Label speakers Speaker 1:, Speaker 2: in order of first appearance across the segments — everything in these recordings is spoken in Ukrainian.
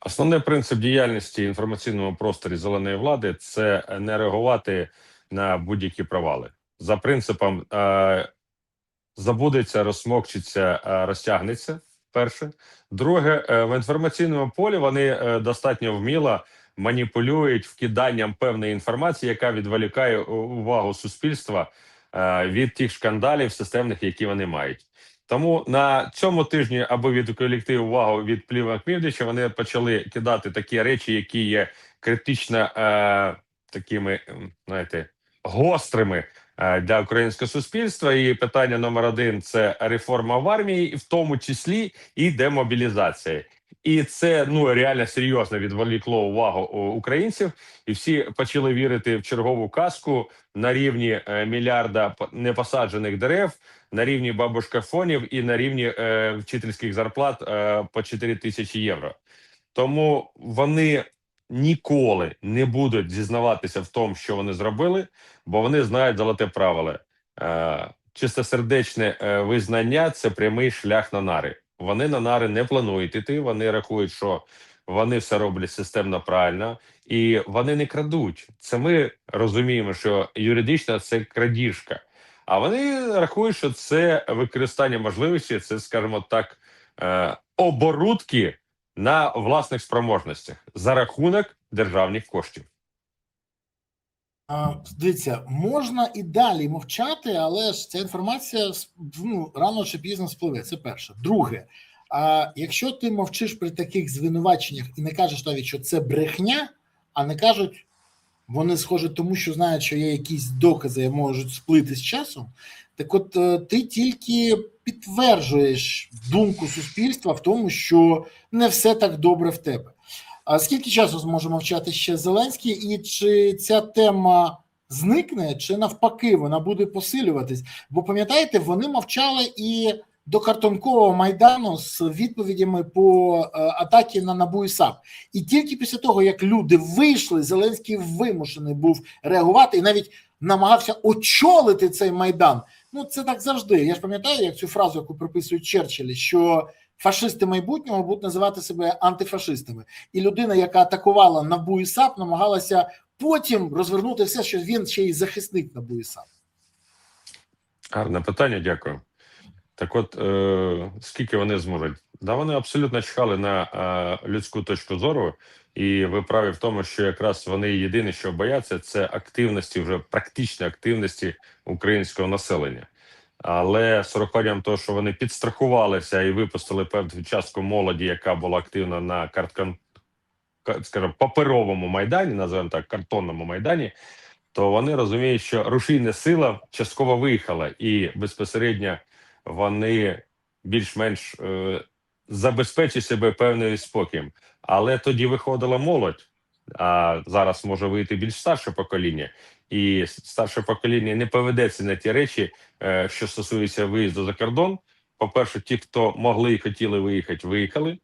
Speaker 1: Основний принцип діяльності в інформаційному просторі зеленої влади це не реагувати на будь-які провали. За принципом забудеться, розсмокчиться, розтягнеться. Перше. Друге, в інформаційному полі вони достатньо вміло маніпулюють вкиданням певної інформації, яка відволікає увагу суспільства від тих шкандалів системних, які вони мають. Тому на цьому тижні, аби відволікти увагу від плівок Мівдича, вони почали кидати такі речі, які є критично такими, знаєте, гострими для українського суспільства. І питання номер один – це реформа в армії, в тому числі і демобілізація. І це реально серйозно відволікло увагу українців, і всі почали вірити в чергову казку на рівні мільярда непосаджених дерев, на рівні бабушкафонів і на рівні вчительських зарплат по 4 тисячі євро. Тому вони ніколи не будуть зізнаватися в тому, що вони зробили, бо вони знають золоте правило. Чистосердечне визнання – це прямий шлях на нари. Вони на нари не планують іти, вони рахують, що вони все роблять системно правильно, і вони не крадуть. Це ми розуміємо, що юридично це крадіжка. А вони рахують, що це використання можливості, це, скажімо так, оборудки на власних спроможностях за рахунок державних коштів.
Speaker 2: Дивіться, можна і далі мовчати, але ж ця інформація рано чи пізно спливе. Це перше. Друге, якщо ти мовчиш при таких звинуваченнях і не кажеш навіть, що це брехня, а не кажуть, вони схожі тому, що знають, що є якісь докази, можуть сплити з часом, так от ти тільки підтверджуєш думку суспільства в тому, що не все так добре в тебе. А скільки часу зможе мовчати ще Зеленський, і чи ця тема зникне, чи навпаки вона буде посилюватись? Бо пам'ятаєте, вони мовчали і до картонкового Майдану з відповідями по атаки на НАБУ і САП. І тільки після того, як люди вийшли, Зеленський вимушений був реагувати і навіть намагався очолити цей Майдан. Це так завжди. Я ж пам'ятаю, як цю фразу, яку приписують Черчиллі, що фашисти майбутнього будуть називати себе антифашистами. І людина, яка атакувала НАБУ і САП, намагалася потім розвернути все, що він ще й захисник НАБУ і САП.
Speaker 1: Гарне питання, дякую. Так от, скільки вони зможуть? Да, вони абсолютно чхали на людську точку зору, і ви праві в тому, що якраз вони єдине, що бояться, це активності, вже практичної активності українського населення. Але з урахуванням того, що вони підстрахувалися і випустили певну частку молоді, яка була активна на паперовому Майдані, називаємо так, картонному Майдані, то вони розуміють, що рушійна сила частково виїхала, і безпосередньо вони більш-менш забезпечать себе певним спокоєм. Але тоді виходила молодь, а зараз може вийти більш старше покоління. І старше покоління не поведеться на ті речі, що стосуються виїзду за кордон. По-перше, ті, хто могли і хотіли виїхати, виїхали,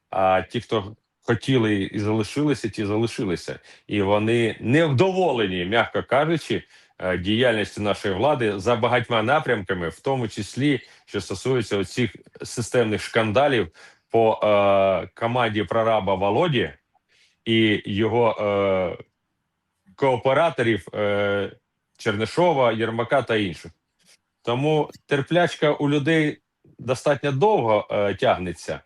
Speaker 1: а ті, хто хотіли і залишилися, ті залишилися. І вони невдоволені, м'яко кажучи, діяльністю нашої влади за багатьма напрямками, в тому числі, що стосується оцих системних шкандалів по команді прораба Володі і його кооператорів Чернишова, Єрмака та інших. Тому терплячка у людей достатньо довго тягнеться,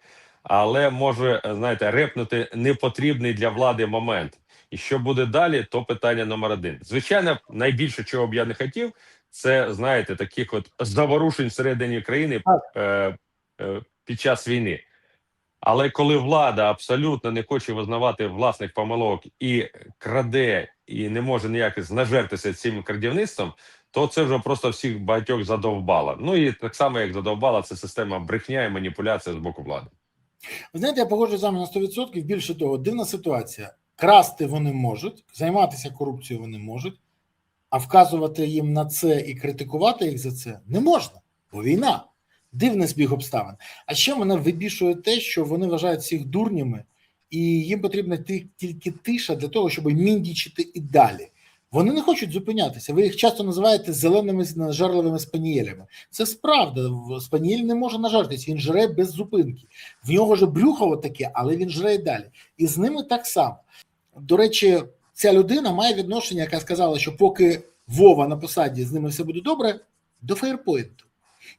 Speaker 1: але може, знаєте, репнути непотрібний для влади момент. І що буде далі, то питання номер один. Звичайно, найбільше, чого б я не хотів, це, знаєте, таких от заворушень всередині країни під час війни. Але коли влада абсолютно не хоче визнавати власних помилок і краде, і не може ніяк нажертися цим крадівництвом, то це вже просто всіх багатьох задовбало. І так само, як задовбала це система брехня і маніпуляція з боку влади.
Speaker 2: Ви знаєте, я погоджуюсь з вами на 100%. Більше того, дивна ситуація. Красти вони можуть, займатися корупцією вони можуть, а вказувати їм на це і критикувати їх за це не можна, бо війна. Дивний збіг обставин. А ще мене вибішує те, що вони вважають всіх дурнями, і їм потрібна тільки тиша для того, щоб міндічити і далі. Вони не хочуть зупинятися. Ви їх часто називаєте зеленими нажарливими спанієлями. Це справда. Спанієль не може нажартись, він жре без зупинки. В нього ж брюхо таке, але він жре і далі. І з ними так само. До речі, ця людина має відношення, яка сказала, що поки Вова на посаді, з ними все буде добре, до Фаєрпойнту.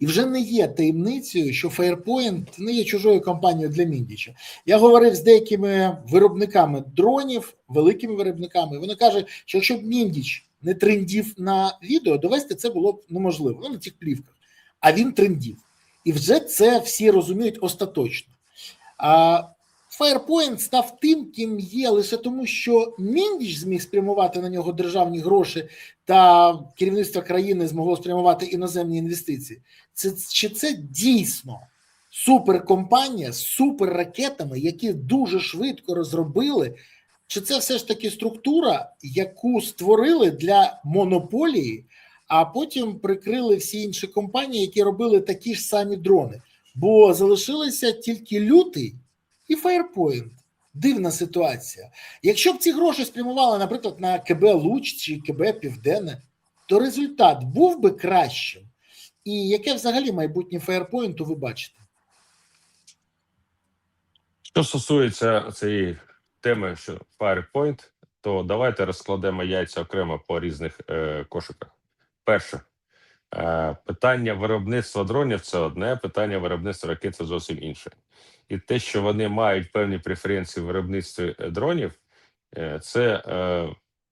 Speaker 2: І вже не є таємницею, що Фаєрпойнт не є чужою компанією для Міндіча. Я говорив з деякими виробниками дронів, великими виробниками, і вони кажуть, що якщо б Міндіч не трендів на відео, довести це було б неможливо, ну, на цих плівках. А він трендів. І вже це всі розуміють остаточно. А Firepoint став тим, ким є лише тому, що Міндіч зміг спрямувати на нього державні гроші та керівництво країни змогло спрямувати іноземні інвестиції. Чи це дійсно суперкомпанія з суперракетами, які дуже швидко розробили, чи це все ж таки структура, яку створили для монополії, а потім прикрили всі інші компанії, які робили такі ж самі дрони? Бо залишилися тільки Лютий і Firepoint. Дивна ситуація. Якщо б ці гроші спрямували, наприклад, на КБ Луч чи КБ Південне, то результат був би кращим. І яке взагалі майбутнє Firepoint ви бачите?
Speaker 1: Що стосується цієї теми, що Firepoint, то давайте розкладемо яйця окремо по різних кошиках. Перше, питання виробництва дронів – це одне, питання виробництва ракет – це зовсім інше. І те, що вони мають певні преференції в виробництві дронів, це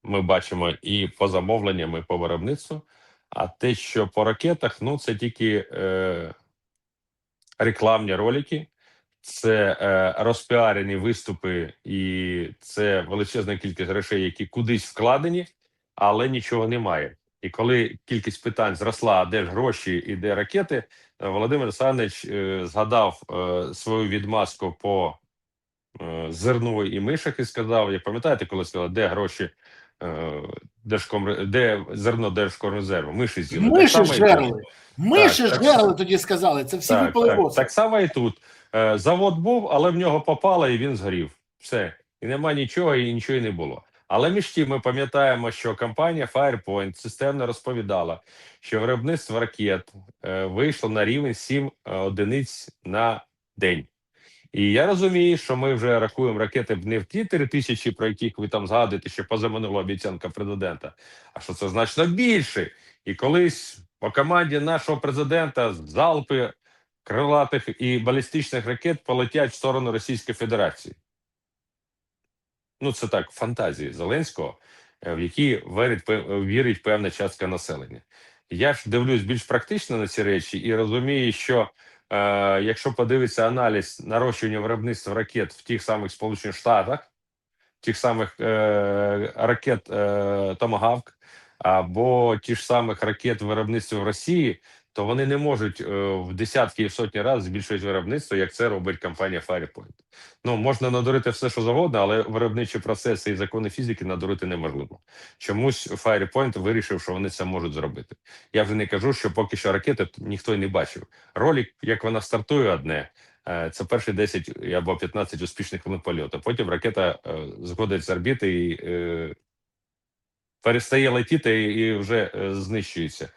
Speaker 1: ми бачимо і по замовленням, і по виробництву. А те, що по ракетах, ну це тільки рекламні ролики, це розпіарені виступи, і це величезна кількість грошей, які кудись вкладені, але нічого немає. І коли кількість питань зросла, а де ж гроші і де ракети, Володимир Олександрович згадав свою відмазку по зерну і мишах і сказав, як пам'ятаєте, коли сказали, де гроші де зерно Держкомрезерву? Миші з'їли.
Speaker 2: Миші жерли. Миші
Speaker 1: так,
Speaker 2: жерли, тоді сказали. Це всі випали в
Speaker 1: так само і тут. Завод був, але в нього попало і він згорів. Все. І нема нічого, і нічого і не було. Але між тим ми пам'ятаємо, що компанія Firepoint системно розповідала, що виробництво ракет вийшло на рівень 7 одиниць на день. І я розумію, що ми вже рахуємо ракети не в ті 3000, про яких ви там згадуєте, що позаминула обіцянка президента, а що це значно більше. І колись по команді нашого президента залпи крилатих і балістичних ракет полетять в сторону Російської Федерації. Ну, це так, фантазії Зеленського, в які вірить певна частка населення. Я ж дивлюсь більш практично на ці речі і розумію, що якщо подивитися аналіз нарощування виробництва ракет в тих самих Сполучених Штатах, тих самих ракет Томагавк, або ті ж самих ракет виробництва в Росії, то вони не можуть в десятки і в сотні разів збільшувати виробництво, як це робить компанія Firepoint. Ну, можна надурити все, що завгодно, але виробничі процеси і закони фізики надурити неможливо. Чомусь Firepoint вирішив, що вони це можуть зробити. Я вже не кажу, що поки що ракети ніхто й не бачив. Ролик, як вона стартує, одне. Це перші 10 або 15 успішних хвилин польоту. Потім ракета зходить з орбіти і перестає летіти і вже знищується.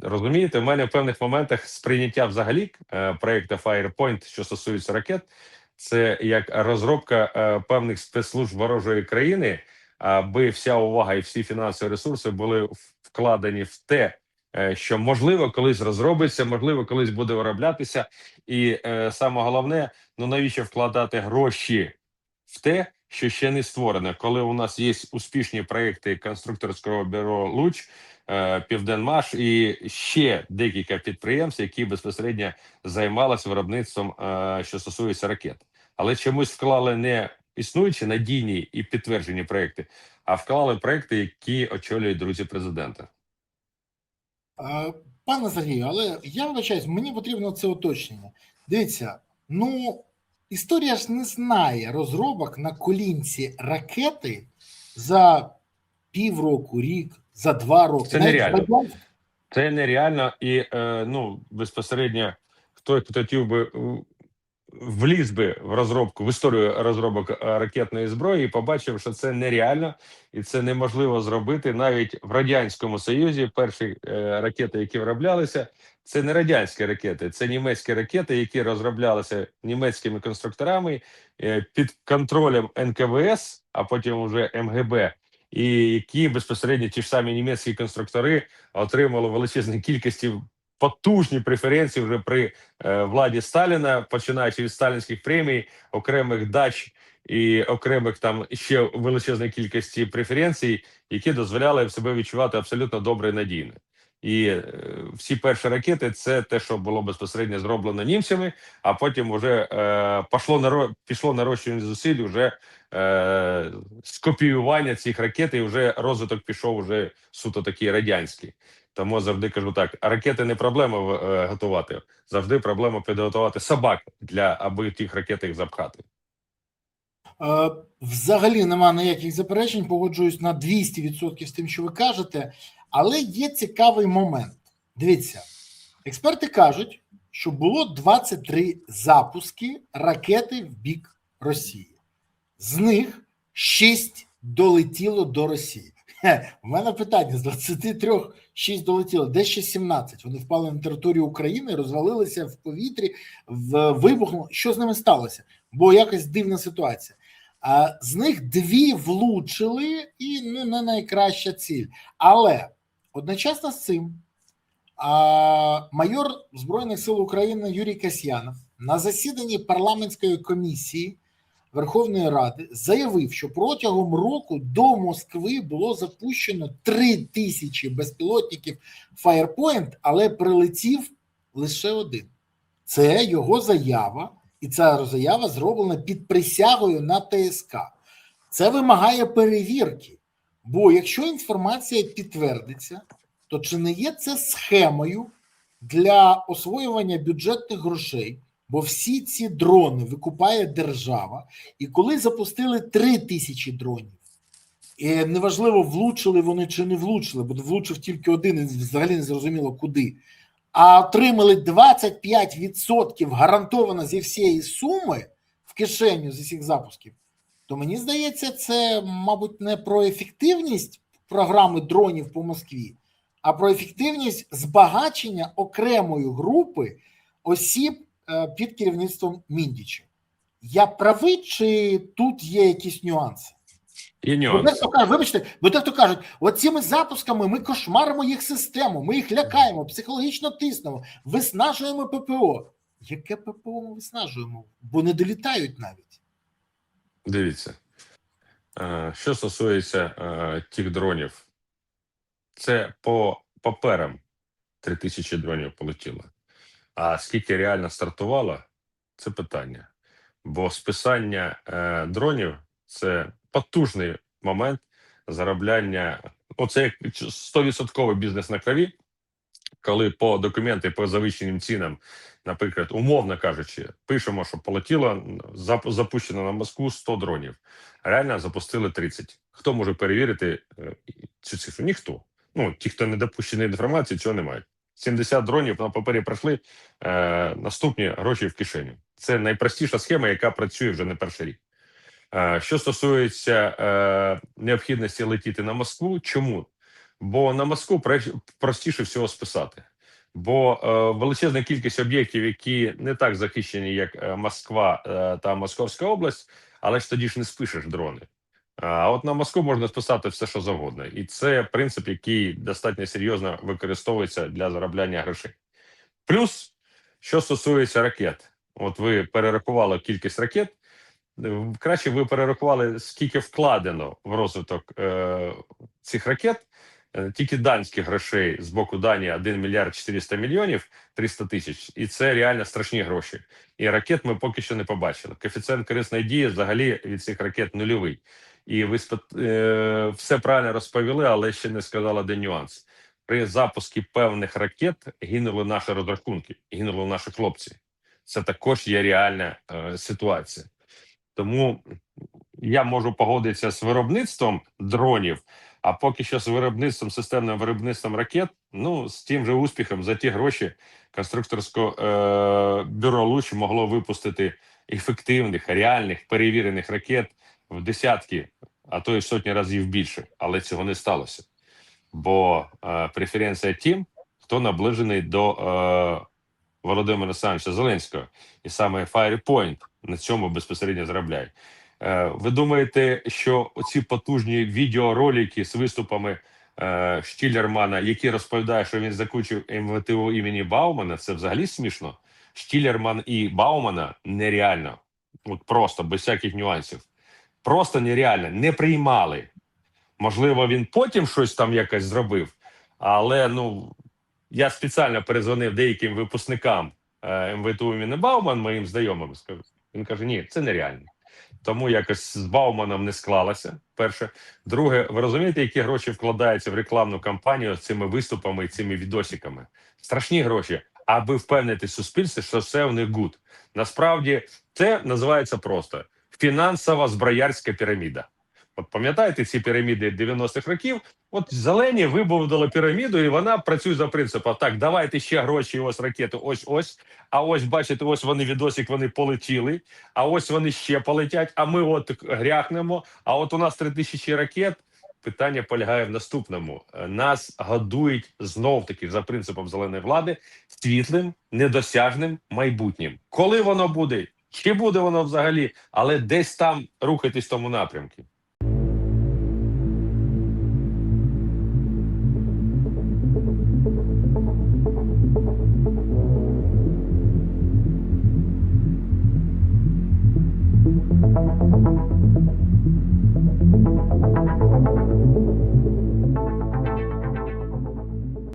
Speaker 1: Розумієте, в мене в певних моментах сприйняття взагалі проєкту Firepoint, що стосується ракет, це як розробка певних спецслужб ворожої країни, аби вся увага і всі фінансові ресурси були вкладені в те, що можливо колись розробиться, можливо колись буде вироблятися. І саме головне, ну навіщо вкладати гроші в те, що ще не створено. Коли у нас є успішні проекти конструкторського бюро «Луч», «Південмаш» і ще декілька підприємств, які безпосередньо займалися виробництвом, що стосується ракет. Але чомусь вклали не існуючі надійні і підтверджені проекти, а вклали проекти, які очолюють друзі президента.
Speaker 2: Пане Сергію, але я вибачаюсь, мені потрібно це уточнення. Дивіться, ну, історія ж не знає розробок на колінці ракети за півроку, рік, за 2 роки.
Speaker 1: Це нереально. Це нереально і, ну, безпосередньо, хто хотів би вліз би в розробку, в історію розробок ракетної зброї і побачив, що це нереально і це неможливо зробити навіть в Радянському Союзі. Перші ракети, які вироблялися, це не радянські ракети, це німецькі ракети, які розроблялися німецькими конструкторами під контролем НКВС, а потім вже МГБ, і які безпосередньо ті ж самі німецькі конструктори отримали величезні кількості потужні преференції вже при владі Сталіна, починаючи від сталінських премій, окремих дач і окремих там ще величезної кількості преференцій, які дозволяли себе відчувати абсолютно добре і надійно. І всі перші ракети це те, що було безпосередньо зроблено німцями, а потім вже пішло нарощування зусиль уже скопіювання цих ракет, і вже розвиток пішов уже суто такий радянський. Тому завжди кажу так: ракети не проблема готувати, завжди проблема підготувати собак аби тих ракет їх запхати.
Speaker 2: Взагалі нема ніяких заперечень, погоджуюсь на 200% з тим, що ви кажете, але є цікавий момент. Дивіться, експерти кажуть, що було 23 запуски ракети в бік Росії. З них 6 долетіло до Росії. У мене питання: з 23 6 долетіло, де ще 17? Вони впали на територію України, розвалилися в повітрі, вибухнули. Що з ними сталося? Бо якась дивна ситуація. А з них 2 влучили, і не найкраща ціль. Але одночасно з цим майор Збройних сил України Юрій Касьянов на засіданні парламентської комісії Верховної Ради заявив, що протягом року до Москви було запущено 3000 безпілотників Firepoint, але прилетів лише 1. Це його заява, і ця заява зроблена під присягою на ТСК. Це вимагає перевірки, бо якщо інформація підтвердиться, то чи не є це схемою для освоювання бюджетних грошей? Бо всі ці дрони викупає держава, і коли запустили 3000 дронів, і неважливо, влучили вони чи не влучили, бо влучив тільки 1 і взагалі не зрозуміло куди, а отримали 25% гарантовано зі всієї суми в кишеню з усіх запусків, то мені здається, це, мабуть, не про ефективність програми дронів по Москві, а про ефективність збагачення окремої групи осіб під керівництвом Міндіча. Я правий, чи тут є якісь нюанси?
Speaker 1: Є нюанси.
Speaker 2: Вибачте, бо дехто кажуть, от цими запусками ми кошмаримо їх систему, ми їх лякаємо, психологічно тиснемо, виснажуємо ППО. Яке ППО ми виснажуємо? Бо не долітають навіть.
Speaker 1: Дивіться, що стосується тих дронів, це по паперам 3000 дронів полетіло. А скільки реально стартувало, це питання. Бо списання дронів – це потужний момент заробляння. Оце як 100% бізнес на крові, коли по документи по завищеним цінам, наприклад, умовно кажучи, пишемо, що полетіло, запущено на Москву 100 дронів. Реально запустили 30. Хто може перевірити цю цифру? Ніхто. Ну, ті, хто не допущений до інформації, цього не мають. 70 дронів на папері пройшли, наступні гроші в кишеню. Це найпростіша схема, яка працює вже не перший рік. Що стосується необхідності летіти на Москву, чому? Бо на Москву простіше всього списати. Бо величезна кількість об'єктів, які не так захищені, як Москва та Московська область, але ж тоді ж не спишеш дрони. А от на Москву можна списати все, що завгодно. І це принцип, який достатньо серйозно використовується для заробляння грошей. Плюс, що стосується ракет. От ви перерахували кількість ракет. Краще ви перерахували, скільки вкладено в розвиток цих ракет. Тільки данських грошей з боку Данії 1 мільярд 400 мільйонів 300 тисяч. І це реально страшні гроші. І ракет ми поки що не побачили. Коефіцієнт корисної дії взагалі від цих ракет нульовий. І ви все правильно розповіли, але ще не сказали один нюанс. При запуску певних ракет гинули наші розрахунки, гинули наші хлопці. Це також є реальна ситуація. Тому я можу погодитися з виробництвом дронів, а поки що з виробництвом, системним виробництвом ракет, ну, з тим же успіхом за ті гроші, конструкторське бюро «Луч» могло випустити ефективних, реальних, перевірених ракет в десятки, а то й сотні разів більше. Але цього не сталося. Бо преференція тим, хто наближений до Володимира Олександровича Зеленського. І саме Firepoint на цьому безпосередньо заробляє. Ви думаєте, що оці потужні відеоролики з виступами Штілермана, які розповідають, що він закінчив МВТУ імені Баумана, це взагалі смішно? Штілерман і Баумана нереально. От просто, без всяких нюансів. Просто нереально. Не приймали. Можливо, він потім щось там якось зробив, але, я спеціально перезвонив деяким випускникам МВТУ імені Бауман, моїм знайомим, скажу. Він каже, ні, це нереально. Тому якось з Бауманом не склалося, перше. Друге, ви розумієте, які гроші вкладаються в рекламну кампанію з цими виступами і цими відосиками? Страшні гроші, аби впевнити суспільство, що все в них гуд. Насправді, це називається просто фінансова зброярська піраміда. От пам'ятаєте ці піраміди 90-х років? От зелені вибудували піраміду, і вона працює за принципом: так, давайте ще гроші, ось ракети, ось. А ось, бачите, ось вони відосик, вони полетіли, а ось вони ще полетять, а ми от гряхнемо, а от у нас 3000 ракет. Питання полягає в наступному. Нас годують знов-таки за принципом зеленої влади світлим, недосяжним майбутнім. Коли воно буде? Чи буде воно взагалі? Але десь там рухатись в тому напрямку.
Speaker 3: Thank you.